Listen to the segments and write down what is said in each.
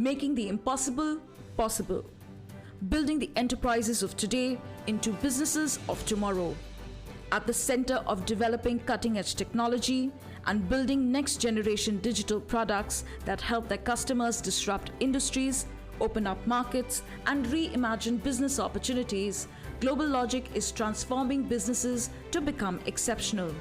making the impossible possible, building the enterprises of today into businesses of tomorrow, at the center of developing cutting-edge technology and building next-generation digital products that help their customers disrupt industries, open up markets, and reimagine business opportunities. GlobalLogic is transforming businesses to become exceptional.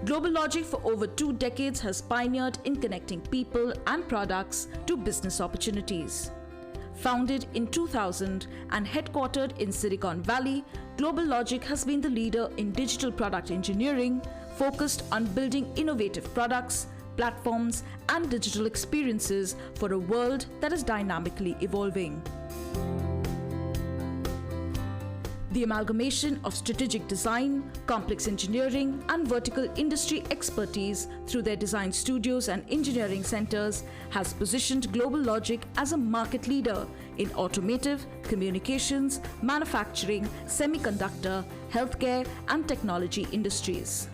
GlobalLogic for over 2 decades has pioneered in connecting people and products to business opportunities. Founded in 2000 and headquartered in Silicon Valley, GlobalLogic has been the leader in digital product engineering, focused on building innovative products, platforms, and digital experiences for a world that is dynamically evolving. The amalgamation of strategic design, complex engineering, and vertical industry expertise through their design studios and engineering centers has positioned GlobalLogic as a market leader in automotive, communications, manufacturing, semiconductor, healthcare, and technology industries.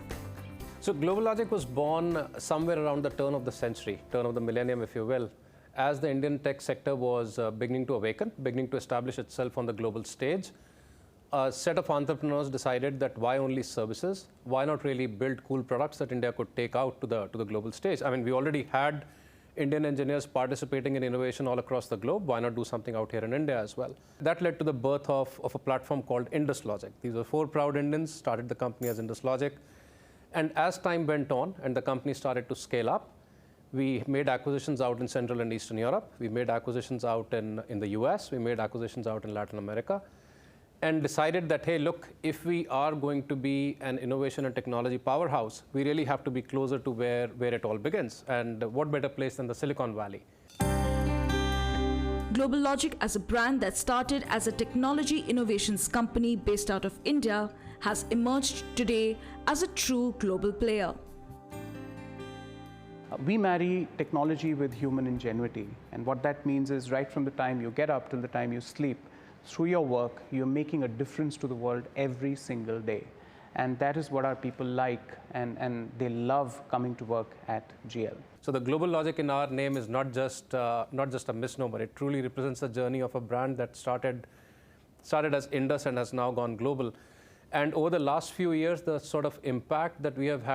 So GlobalLogic was born somewhere around the turn of the century, turn of the millennium, if you will, as the Indian tech sector was beginning to awaken, beginning to establish itself on the global stage. A set of entrepreneurs decided that why only services? Why not really build cool products that India could take out to the global stage? I mean, we already had Indian engineers participating in innovation all across the globe. Why not do something out here in India as well? That led to the birth of a platform called IndusLogic. These were 4 proud Indians, started the company as IndusLogic. And as time went on and the company started to scale up, we made acquisitions out in Central and Eastern Europe. We made acquisitions out in the US. We made acquisitions out in Latin America. And decided that, hey, look, if we are going to be an innovation and technology powerhouse, we really have to be closer to where it all begins. And what better place than the Silicon Valley? GlobalLogic, as a brand that started as a technology innovations company based out of India, has emerged today as a true global player. We marry technology with human ingenuity. And what that means is right from the time you get up till the time you sleep, through your work, you're making a difference to the world every single day. And that is what our people like, and they love coming to work at GL. So the GlobalLogic in our name is not just a misnomer. It truly represents the journey of a brand that started as Indus and has now gone global. And over the last few years, the sort of impact that we have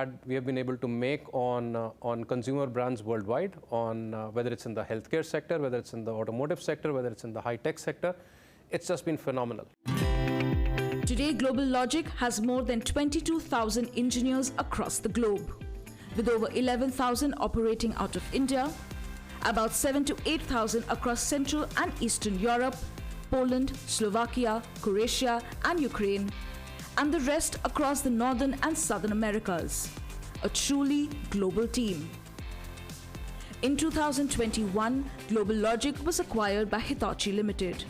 been able to make on consumer brands worldwide, on whether it's in the healthcare sector, whether it's in the automotive sector, whether it's in the high-tech sector, it's just been phenomenal. Today, GlobalLogic has more than 22,000 engineers across the globe, with over 11,000 operating out of India, about 7,000 to 8,000 across Central and Eastern Europe, Poland, Slovakia, Croatia, and Ukraine, and the rest across the Northern and Southern Americas. A truly global team. In 2021, GlobalLogic was acquired by Hitachi Limited.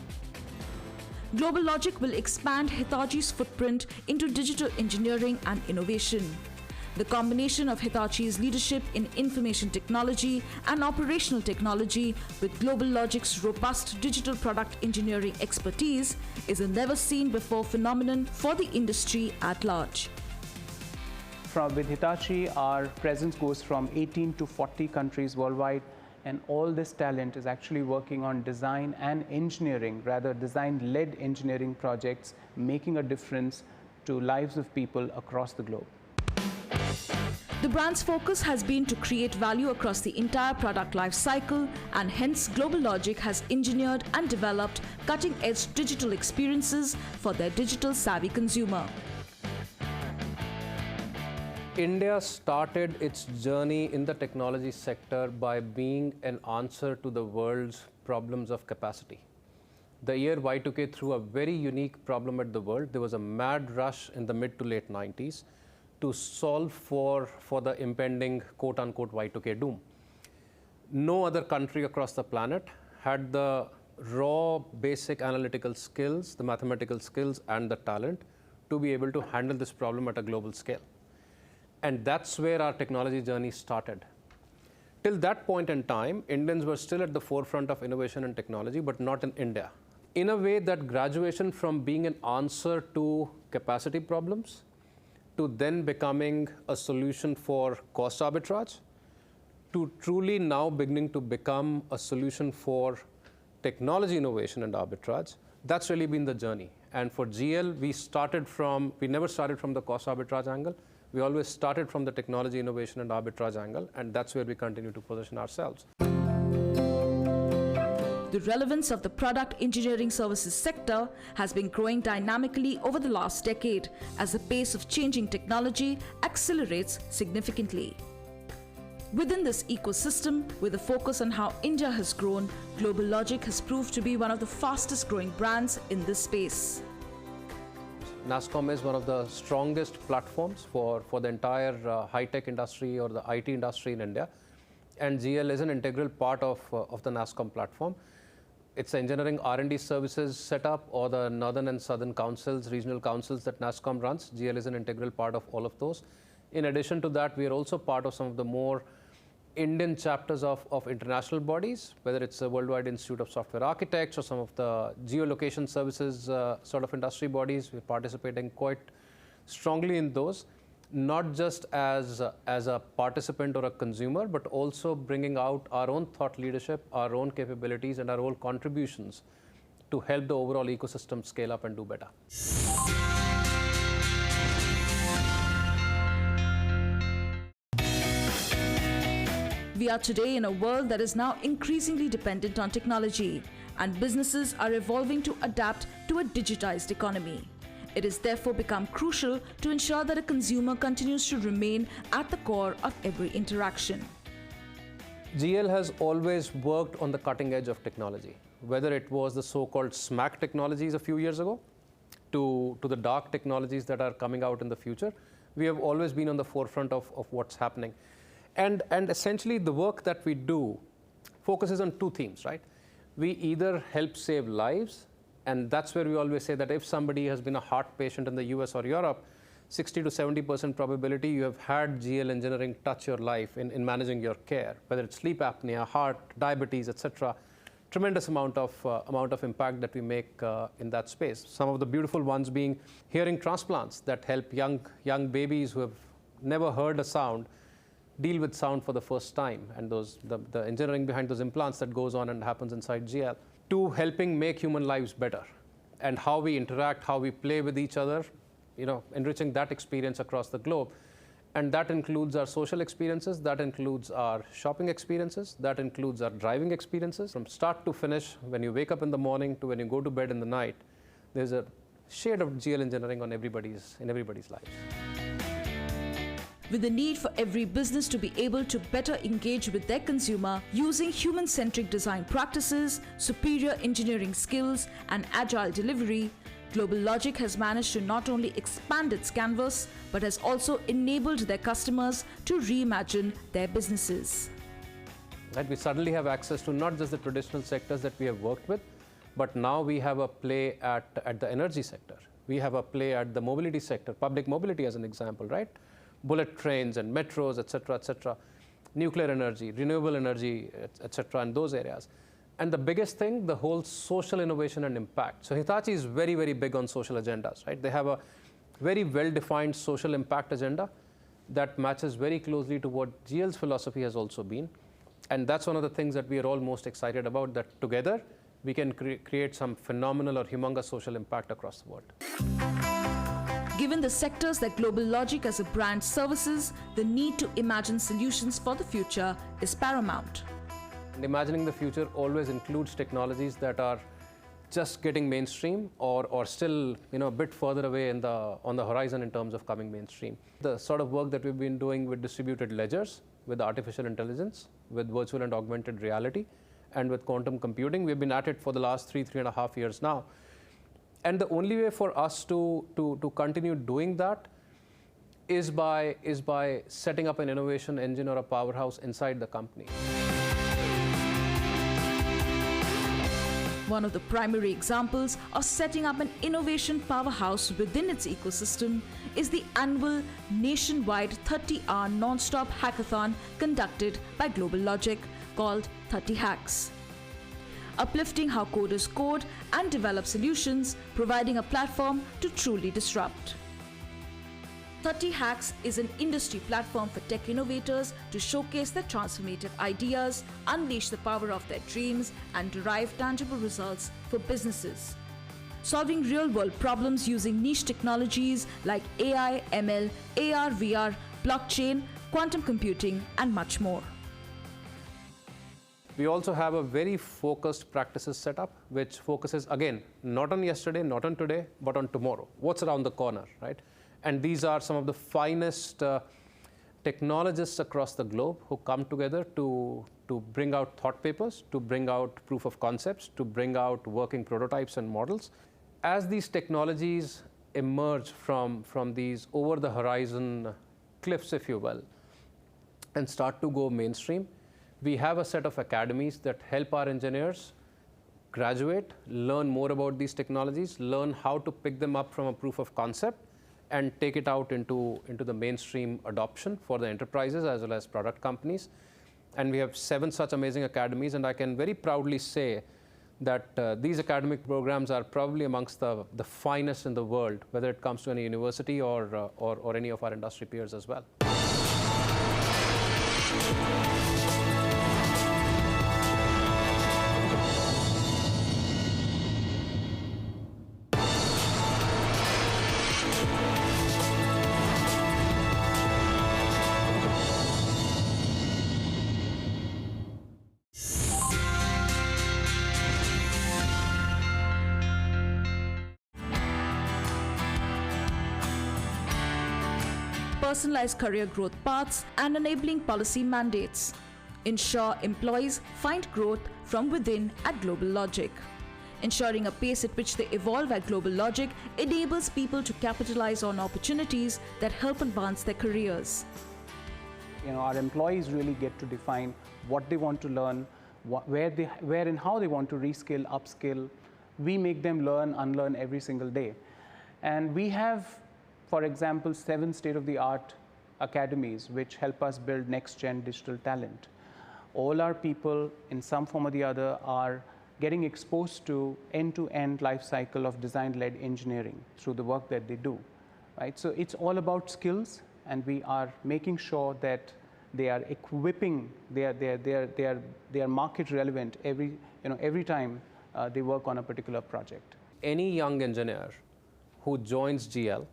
GlobalLogic will expand Hitachi's footprint into digital engineering and innovation. The combination of Hitachi's leadership in information technology and operational technology with GlobalLogic's robust digital product engineering expertise is a never-seen-before phenomenon for the industry at large. With Hitachi, our presence goes from 18 to 40 countries worldwide. And all this talent is actually working on design and engineering, rather design-led engineering projects, making a difference to lives of people across the globe. The brand's focus has been to create value across the entire product life cycle, and hence GlobalLogic has engineered and developed cutting-edge digital experiences for their digital-savvy consumer. India started its journey in the technology sector by being an answer to the world's problems of capacity. The year Y2K threw a very unique problem at the world. There was a mad rush in the mid to late 90s to solve for the impending quote-unquote Y2K doom. No other country across the planet had the raw basic analytical skills, the mathematical skills, and the talent to be able to handle this problem at a global scale. And that's where our technology journey started. Till that point in time, Indians were still at the forefront of innovation and technology, but not in India. In a way, that graduation from being an answer to capacity problems to then becoming a solution for cost arbitrage, to truly now beginning to become a solution for technology innovation and arbitrage, that's really been the journey. And for GL, we never started from the cost arbitrage angle. We always started from the technology innovation and arbitrage angle, and that's where we continue to position ourselves. The relevance of the product engineering services sector has been growing dynamically over the last decade as the pace of changing technology accelerates significantly. Within this ecosystem, with a focus on how India has grown, GlobalLogic has proved to be one of the fastest growing brands in this space. NASSCOM is one of the strongest platforms for the entire high-tech industry or the IT industry in India. And GL is an integral part of the NASSCOM platform. It's the engineering R&D services setup or the northern and southern councils, regional councils that NASSCOM runs. GL is an integral part of all of those. In addition to that, we are also part of some of the more Indian chapters of international bodies, whether it's the Worldwide Institute of Software Architects or some of the geolocation services sort of industry bodies. We're participating quite strongly in those, not just as a participant or a consumer, but also bringing out our own thought leadership, our own capabilities, and our own contributions to help the overall ecosystem scale up and do better. We are today in a world that is now increasingly dependent on technology, and businesses are evolving to adapt to a digitized economy. It has therefore become crucial to ensure that a consumer continues to remain at the core of every interaction. GL has always worked on the cutting edge of technology, whether it was the so-called SMAC technologies a few years ago to the dark technologies that are coming out in the future. We have always been on the forefront of what's happening. And essentially, the work that we do focuses on two themes, right? We either help save lives, and that's where we always say that if somebody has been a heart patient in the US or Europe, 60 to 70% probability you have had GL engineering touch your life in managing your care, whether it's sleep apnea, heart, diabetes, etc. Tremendous amount of impact that we make in that space. Some of the beautiful ones being hearing transplants that help young babies who have never heard a sound deal with sound for the first time, and the engineering behind those implants that goes on and happens inside GL, to helping make human lives better and how we interact, how we play with each other, enriching that experience across the globe. And that includes our social experiences, that includes our shopping experiences, that includes our driving experiences. From start to finish, when you wake up in the morning to when you go to bed in the night, there's a shade of GL engineering in everybody's lives. With the need for every business to be able to better engage with their consumer using human-centric design practices, superior engineering skills, and agile delivery, GlobalLogic has managed to not only expand its canvas, but has also enabled their customers to reimagine their businesses. Right, we suddenly have access to not just the traditional sectors that we have worked with, but now we have a play at the energy sector. We have a play at the mobility sector, public mobility as an example, right? Bullet trains and metros, etc., nuclear energy, renewable energy, etc., and those areas. And the biggest thing, the whole social innovation and impact. So Hitachi is very, very big on social agendas, right? They have a very well-defined social impact agenda that matches very closely to what GL's philosophy has also been. And that's one of the things that we are all most excited about, that together we can create some phenomenal or humongous social impact across the world. Given the sectors that GlobalLogic as a brand services, the need to imagine solutions for the future is paramount. And imagining the future always includes technologies that are just getting mainstream or still a bit further away on the horizon in terms of coming mainstream. The sort of work that we've been doing with distributed ledgers, with artificial intelligence, with virtual and augmented reality, and with quantum computing, we've been at it for the last 3.5 years now. And the only way for us to continue doing that is by setting up an innovation engine or a powerhouse inside the company. One of the primary examples of setting up an innovation powerhouse within its ecosystem is the annual nationwide 30-hour non-stop hackathon conducted by GlobalLogic called 30 Hacks. Uplifting how coders code and develop solutions, providing a platform to truly disrupt. 30 Hacks is an industry platform for tech innovators to showcase their transformative ideas, unleash the power of their dreams, and derive tangible results for businesses. Solving real-world problems using niche technologies like AI, ML, AR, VR, blockchain, quantum computing, and much more. We also have a very focused practices setup, which focuses, again, not on yesterday, not on today, but on tomorrow. What's around the corner, right? And these are some of the finest technologists across the globe who come together to bring out thought papers, to bring out proof of concepts, to bring out working prototypes and models. As these technologies emerge from these over-the-horizon cliffs, if you will, and start to go mainstream, we have a set of academies that help our engineers graduate, learn more about these technologies, learn how to pick them up from a proof of concept, and take it out into the mainstream adoption for the enterprises as well as product companies. And we have 7 such amazing academies, and I can very proudly say that these academic programs are probably amongst the finest in the world, whether it comes to any university or any of our industry peers as well. Personalized career growth paths and enabling policy mandates. Ensure employees find growth from within at GlobalLogic. Ensuring a pace at which they evolve at GlobalLogic enables people to capitalize on opportunities that help advance their careers. Our employees really get to define what they want to learn, where and how they want to reskill, upskill. We make them learn, unlearn every single day. And we have, for example, 7 state-of-the-art academies which help us build next-gen digital talent. All our people, in some form or the other, are getting exposed to end-to-end life cycle of design-led engineering through the work that they do. Right? So it's all about skills, and we are making sure that they are equipping, they are market relevant every time they work on a particular project. Any young engineer who joins GL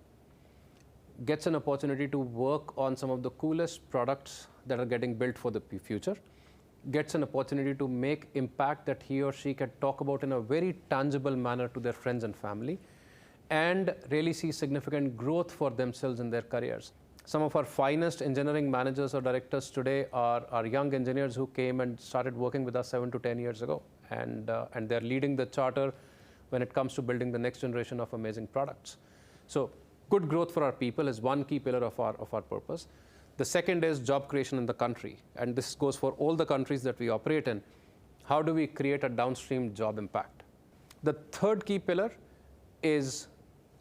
gets an opportunity to work on some of the coolest products that are getting built for the future, gets an opportunity to make impact that he or she can talk about in a very tangible manner to their friends and family, and really see significant growth for themselves in their careers. Some of our finest engineering managers or directors today are young engineers who came and started working with us 7 to 10 years ago, and they're leading the charter when it comes to building the next generation of amazing products. So good growth for our people is one key pillar of our purpose. The second is job creation in the country, and this goes for all the countries that we operate in. How do we create a downstream job impact? The third key pillar is,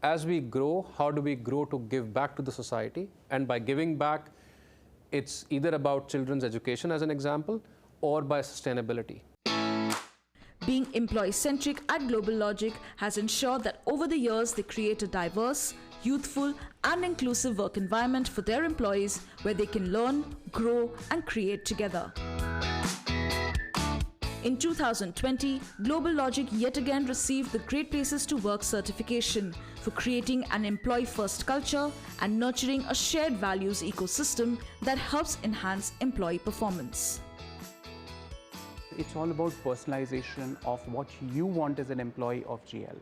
as we grow, how do we grow to give back to the society? And by giving back, it's either about children's education as an example, or by sustainability. Being employee-centric at GlobalLogic has ensured that over the years they create a diverse, youthful and inclusive work environment for their employees where they can learn, grow and create together. In 2020, GlobalLogic yet again received the Great Places to Work certification for creating an employee-first culture and nurturing a shared values ecosystem that helps enhance employee performance. It's all about personalization of what you want as an employee of GL.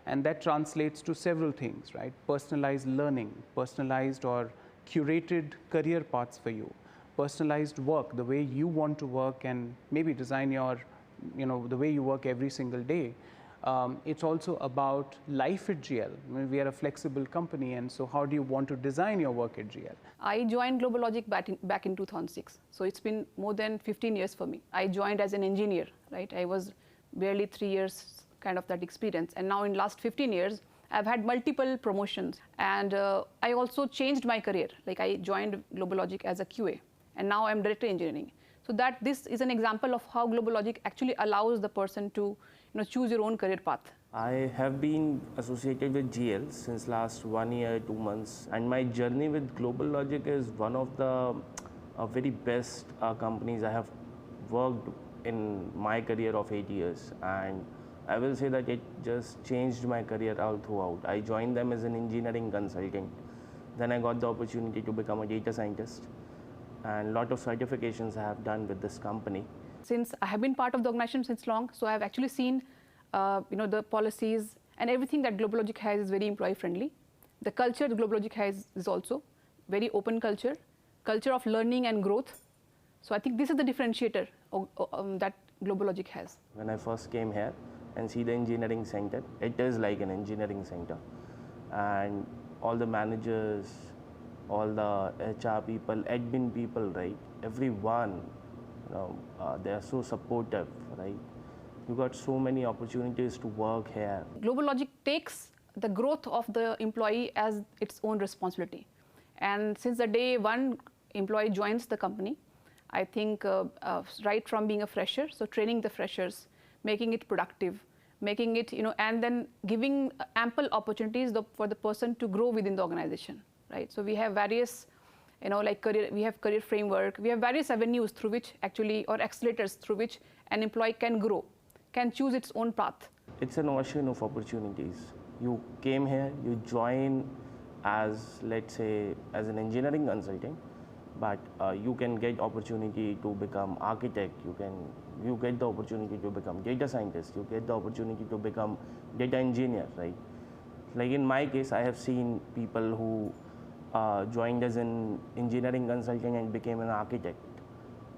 And that translates to several things, right? Personalized learning, personalized or curated career paths for you, personalized work, the way you want to work and maybe design the way you work every single day. It's also about life at GL. I mean, we are a flexible company, and so how do you want to design your work at GL? I joined GlobalLogic back in 2006. So it's been more than 15 years for me. I joined as an engineer, right? I was barely 3 years kind of that experience. And now in last 15 years, I've had multiple promotions, and I also changed my career. Like I joined GlobalLogic as a QA, and now I'm director engineering. So that this is an example of how GlobalLogic actually allows the person to choose your own career path. I have been associated with GL since last 1 year, 2 months, and my journey with GlobalLogic is one of the very best companies I have worked in my career of 8 years, and I will say that it just changed my career all throughout. I joined them as an engineering consultant. Then I got the opportunity to become a data scientist, and a lot of certifications I have done with this company. Since I have been part of the organization since long, so I have actually seen the policies and everything that GlobalLogic has is very employee friendly. The culture that GlobalLogic has is also very open culture of learning and growth. So I think this is the differentiator that GlobalLogic has. When I first came here and see the engineering center, it is like an engineering center, and all the managers, all the HR people, admin people, right? Everyone, they are so supportive, right? You got so many opportunities to work here. GlobalLogic takes the growth of the employee as its own responsibility. And since the day one employee joins the company, I think right from being a fresher, so training the freshers, making it productive, making it, and then giving ample opportunities for the person to grow within the organization, right? So we have various, we have career framework, we have various avenues through which actually, or accelerators through which an employee can grow, can choose its own path. It's an ocean of opportunities. You came here, you join as, let's say, as an engineering consultant, but you can get opportunity to become architect, you get the opportunity to become data scientist, you get the opportunity to become data engineer, right? Like in my case, I have seen people who joined as an engineering consultant and became an architect.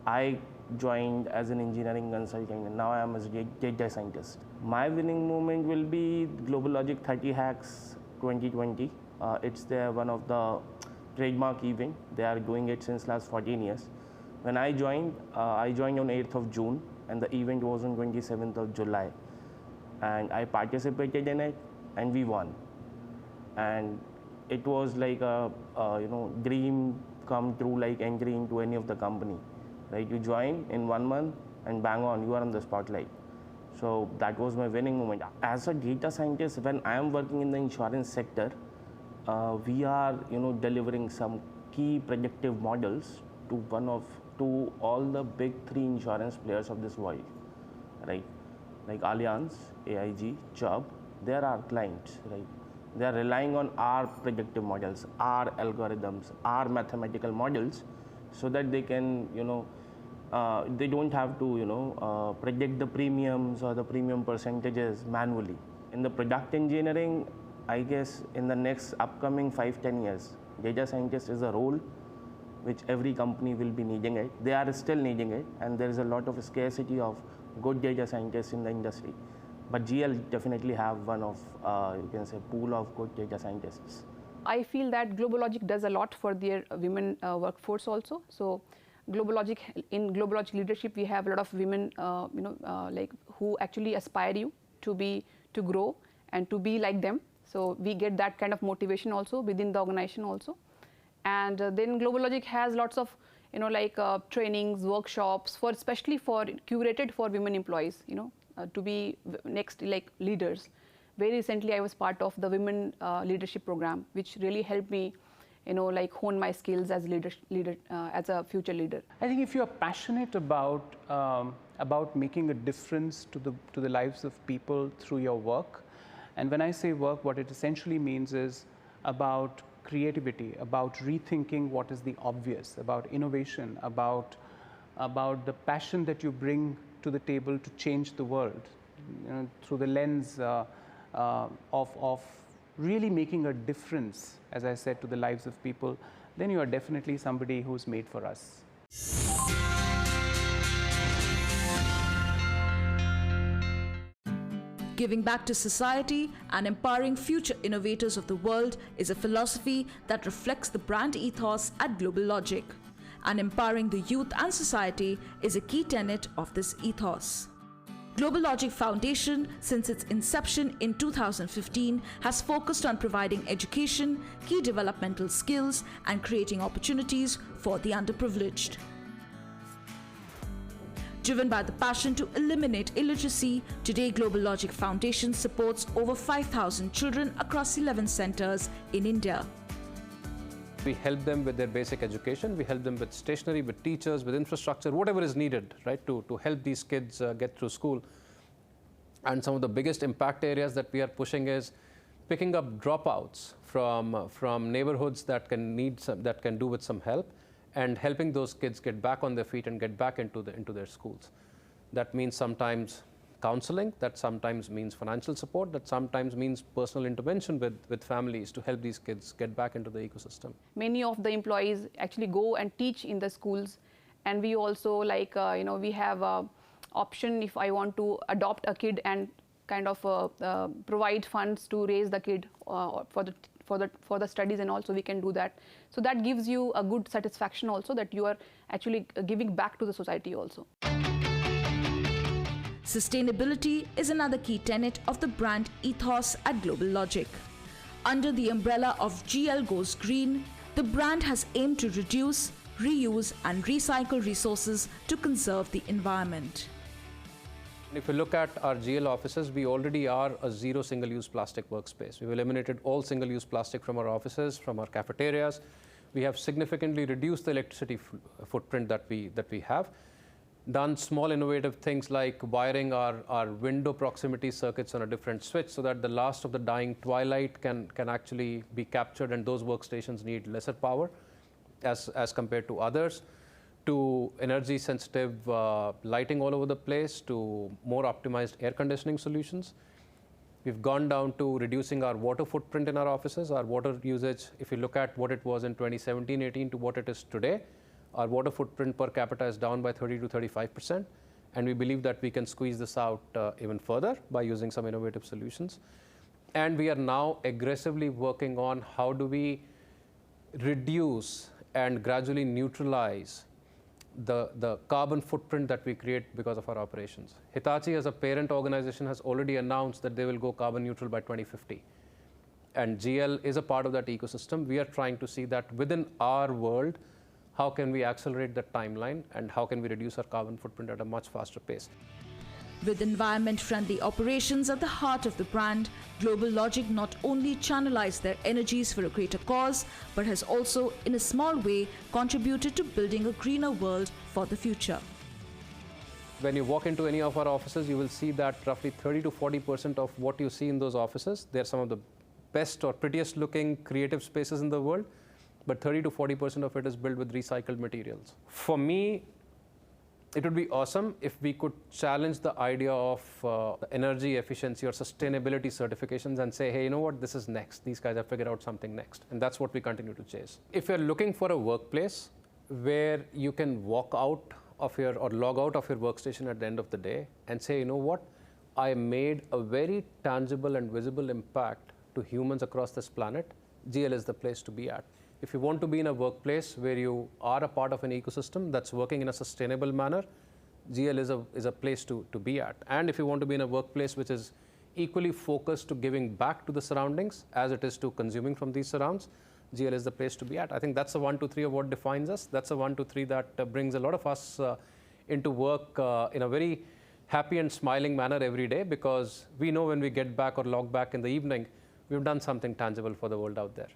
I joined as an engineering consultant and now I am a data scientist. My winning moment will be GlobalLogic 30 Hacks 2020. It's one of the trademark event. They are doing it since last 14 years. When I joined on 8th of June and the event was on 27th of July. And I participated in it and we won. And it was like a dream come true, like entry into any of the company. Right? You join in 1 month and bang on, you are on the spotlight. So that was my winning moment. As a data scientist, when I am working in the insurance sector, we are delivering some key predictive models to all the big 3 insurance players of this world, right? Like Allianz, AIG, Chubb, they are our clients, right? They are relying on our predictive models, our algorithms, our mathematical models, so that they can, they don't have to, predict the premiums or the premium percentages manually. In the product engineering, I guess in the next upcoming 5-10 years, data scientist is a role which every company will be needing it. They are still needing it, and there is a lot of scarcity of good data scientists in the industry. But GL definitely have one of, you can say, pool of good data scientists. I feel that GlobalLogic does a lot for their women workforce also. So in GlobalLogic leadership, we have a lot of women, who actually aspire you to grow and to be like them. So we get that kind of motivation also within the organization also. And then GlobalLogic has lots of, trainings, workshops especially curated for women employees, to be next leaders. Very recently, I was part of the women leadership program, which really helped me, hone my skills as as a future leader. I think if you are passionate about making a difference to the lives of people through your work, and when I say work, what it essentially means is about creativity, about rethinking what is the obvious, about innovation, about the passion that you bring to the table to change the world, through the lens of really making a difference, as I said, to the lives of people, then you are definitely somebody who's made for us. Giving back to society and empowering future innovators of the world is a philosophy that reflects the brand ethos at GlobalLogic. And empowering the youth and society is a key tenet of this ethos. GlobalLogic Foundation, since its inception in 2015, has focused on providing education, key developmental skills, and creating opportunities for the underprivileged. Driven by the passion to eliminate illiteracy, today GlobalLogic Foundation supports over 5,000 children across 11 centers in India. We help them with their basic education. We help them with stationery, with teachers, with infrastructure, whatever is needed, right, to help these kids get through school. And some of the biggest impact areas that we are pushing is picking up dropouts from neighborhoods that can do with some help, and helping those kids get back on their feet and get back into their schools. That means sometimes counseling, that sometimes means financial support, that sometimes means personal intervention with families to help these kids get back into the ecosystem. Many of the employees actually go and teach in the schools, and we also we have a option if I want to adopt a kid and kind of provide funds to raise the kid for the studies, and also we can do that. So that gives you a good satisfaction also that you are actually giving back to the society also. Sustainability is another key tenet of the brand ethos at GlobalLogic. Under the umbrella of GL Goes Green, the brand has aimed to reduce, reuse and recycle resources to conserve the environment. If you look at our GL offices, we already are a zero single-use plastic workspace. We've eliminated all single-use plastic from our offices, from our cafeterias. We have significantly reduced the electricity footprint that we have. Done small innovative things like wiring our window proximity circuits on a different switch so that the last of the dying twilight can actually be captured, and those workstations need lesser power as compared to others, to energy sensitive lighting all over the place, to more optimized air conditioning solutions. We've gone down to reducing our water footprint in our offices. Our water usage, if you look at what it was in 2017-18 to what it is today, our water footprint per capita is down by 30 to 35%, and we believe that we can squeeze this out even further by using some innovative solutions. And we are now aggressively working on how do we reduce and gradually neutralize the carbon footprint that we create because of our operations. Hitachi, as a parent organization, has already announced that they will go carbon neutral by 2050. And GL is a part of that ecosystem. We are trying to see that within our world, how can we accelerate that timeline, and how can we reduce our carbon footprint at a much faster pace. With environment-friendly operations at the heart of the brand, GlobalLogic not only channelized their energies for a greater cause, but has also, in a small way, contributed to building a greener world for the future. When you walk into any of our offices, you will see that roughly 30 to 40% of what you see in those offices, they're some of the best or prettiest looking creative spaces in the world, but 30 to 40% of it is built with recycled materials. For me, it would be awesome if we could challenge the idea of energy efficiency or sustainability certifications and say, hey, you know what, this is next. These guys have figured out something next. And that's what we continue to chase. If you're looking for a workplace where you can walk out of or log out of your workstation at the end of the day and say, you know what, I made a very tangible and visible impact to humans across this planet, GL is the place to be at. If you want to be in a workplace where you are a part of an ecosystem that's working in a sustainable manner, GL is a place to be at. And if you want to be in a workplace which is equally focused to giving back to the surroundings as it is to consuming from these surrounds, GL is the place to be at. I think that's the 1, 2, 3 of what defines us. That's the 1, 2, 3 that brings a lot of us into work in a very happy and smiling manner every day, because we know when we get back or log back in the evening, we've done something tangible for the world out there.